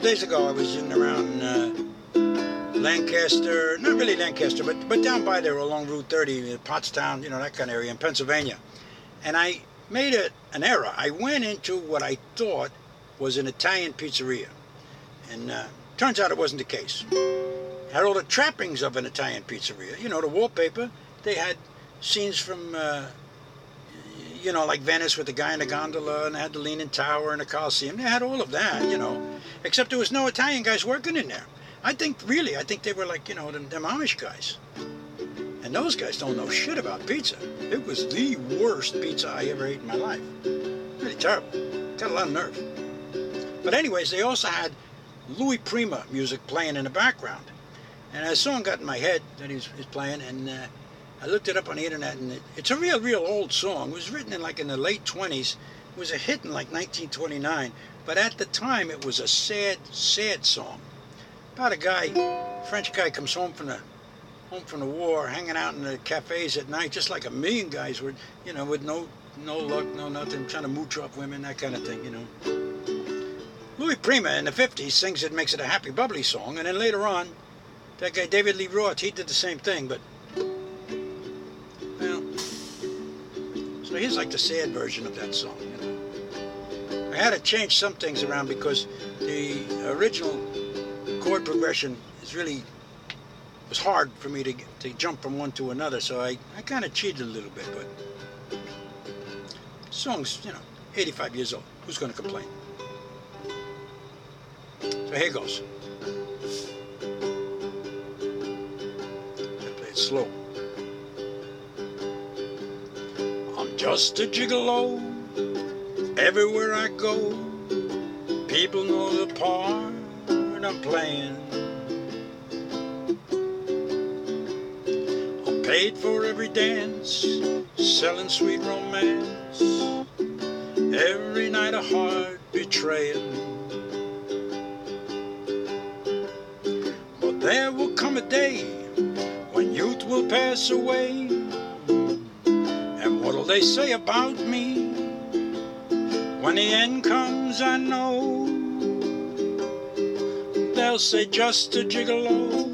days ago I was in around Lancaster, not really Lancaster, but down by there along Route 30, Pottstown, that kind of area in Pennsylvania. And I made an error. I went into what I thought was an Italian pizzeria. And turns out it wasn't the case. It had all the trappings of an Italian pizzeria. The wallpaper. They had scenes from, like Venice with the guy in the gondola, and they had the Leaning Tower and the Colosseum. They had all of that, except there was no Italian guys working in there. I think they were like, them Amish guys. And those guys don't know shit about pizza. It was the worst pizza I ever ate in my life. Really terrible. Got a lot of nerve. But anyways, they also had Louis Prima music playing in the background. And a song got in my head that he was playing, and I looked it up on the internet, and it's a real old song. It was written in the late 20s. It was a hit in 1929. But at the time, it was a sad song. About a guy, French guy, comes home from the war, hanging out in the cafes at night, just like a million guys would, with no luck, no nothing, trying to mooch off women, that kind of thing, Louis Prima in the 50s sings it, makes it a happy, bubbly song, and then later on, that guy David Lee Roth, he did the same thing, but, well, so here's like the sad version of that song, I had to change some things around because the original chord progression was hard for me to jump from one to another, so I kind of cheated a little bit, but the song's, 85 years old. Who's going to complain? So here goes. I play it slow. I'm just a gigolo. Everywhere I go, people know the part I'm playing. I'm paid for every dance, selling sweet romance, every night a heart betraying. But there will come a day when youth will pass away, and what'll they say about me? When the end comes, I know they'll say just a gigolo.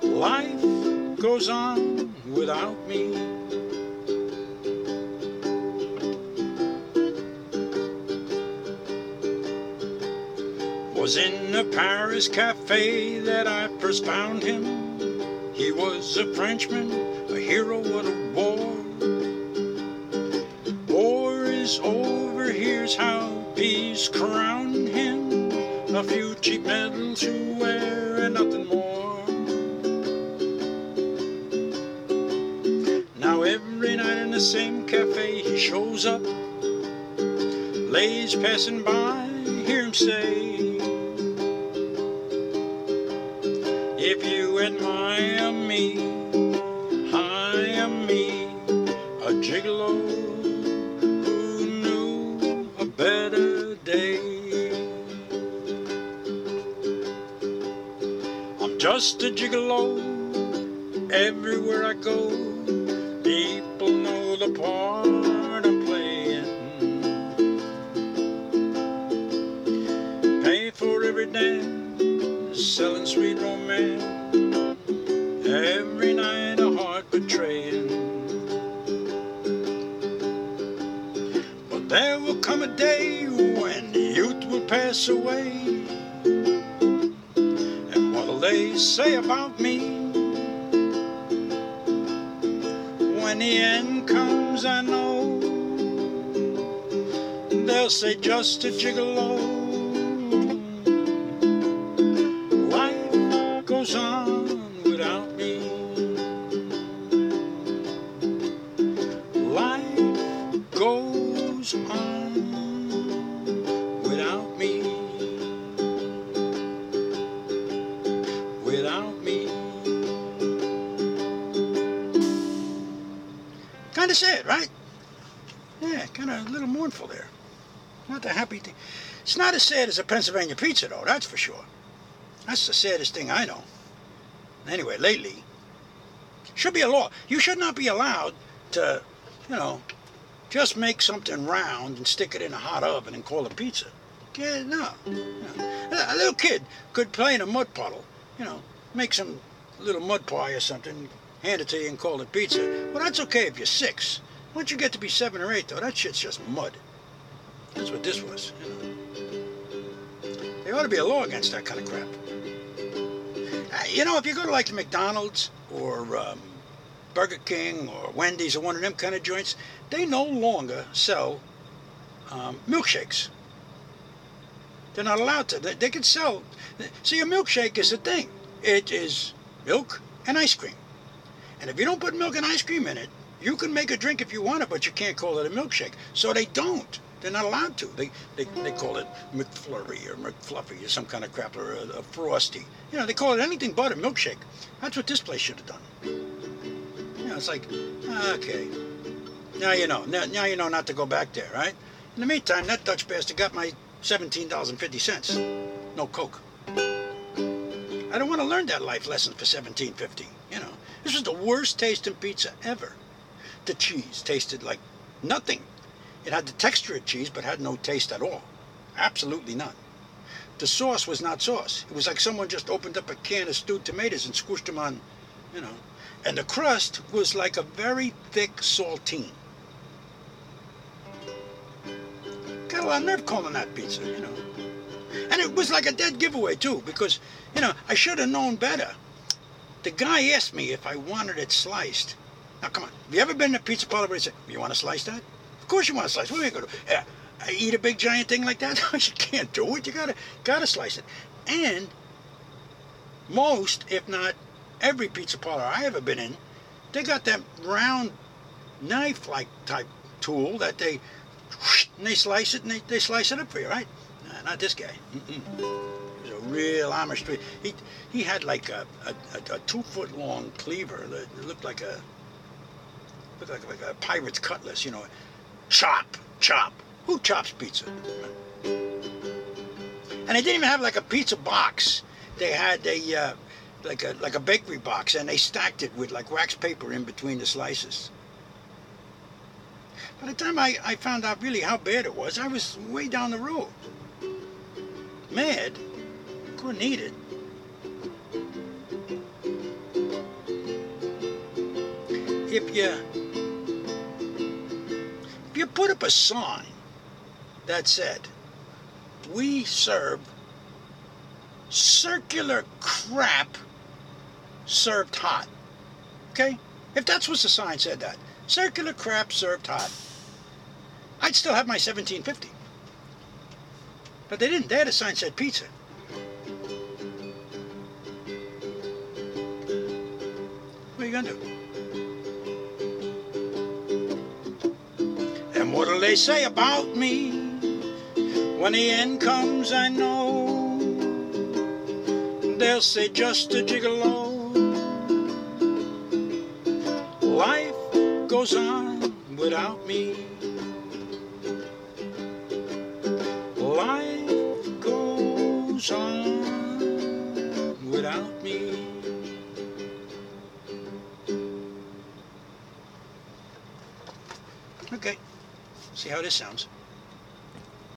Life goes on without me. Was in a Paris cafe that I first found him. He was a Frenchman, a hero of the war. War is over, here's how peace crowned him. A few cheap medals to wear and nothing more. Now every night in the same cafe he shows up. Ladies passing by hear him say, if you admire me, I am me, a gigolo who knew a better day. I'm just a gigolo, everywhere I go, people know the part I'm playing. Pay for every dance, selling sweet romance, every night a heart betraying. But there will come a day when youth will pass away, and what'll they say about me? When the end comes, I know they'll say just a gigolo. Life goes on without me. Life goes on without me. Without me. Kind of sad, right? Yeah, kind of a little mournful there. Not the happy thing. It's not as sad as a Pennsylvania pizza, though, that's for sure. That's the saddest thing I know. Anyway, lately, should be a law. You should not be allowed to, just make something round and stick it in a hot oven and call it pizza. Yeah, no. A little kid could play in a mud puddle, you know, make some little mud pie or something, hand it to you and call it pizza. Well, that's okay if you're 6. Once you get to be 7 or 8, though, that shit's just mud. That's what this was, you know. There ought to be a law against that kind of crap. You know, if you go to like the McDonald's or Burger King or Wendy's or one of them kind of joints, they no longer sell milkshakes. They're not allowed to. They can sell. See, a milkshake is a thing. It is milk and ice cream. And if you don't put milk and ice cream in it, you can make a drink if you want it, but you can't call it a milkshake. So they don't. They're not allowed to. They call it McFlurry or McFluffy or some kind of crap, or a Frosty. You know, they call it anything but a milkshake. That's what this place should have done. You know, it's like, okay. Now you know. Now you know not to go back there, right? In the meantime, that Dutch bastard got my $17.50. No Coke. I don't want to learn that life lesson for $17.50. You know, this was the worst tasting pizza ever. The cheese tasted like nothing. It had the texture of cheese, but had no taste at all. Absolutely none. The sauce was not sauce. It was like someone just opened up a can of stewed tomatoes and squished them on, you know. And the crust was like a very thick saltine. Got a lot of nerve calling that pizza, you know. And it was like a dead giveaway, too, because, you know, I should have known better. The guy asked me if I wanted it sliced. Now, come on. Have you ever been in a pizza parlor where they say, you want to slice that? Of course you want to slice. What are you going to do? Eat a big giant thing like that? You can't do it. You gotta slice it. And most, if not every pizza parlor I ever been in, they got that round knife-like type tool that they slice it and they slice it up for you, right? Not this guy. He was a real Amish. He had like a 2-foot long cleaver that looked like a pirate's cutlass, you know. Chop. Who chops pizza? And they didn't even have like a pizza box. They had a like a bakery box, and they stacked it with like wax paper in between the slices. By the time I found out really how bad it was, I was way down the road. Mad. Couldn't eat it. If you put up a sign that said, we serve circular crap served hot, okay? If that's what the sign said, that circular crap served hot, I'd still have my $17.50. But they didn't. They had a sign that said pizza. What are you gonna do? And what'll they say about me when the end comes? I know they'll say just a gigolo. Life goes on without me. Life goes on without me. Okay, see how this sounds.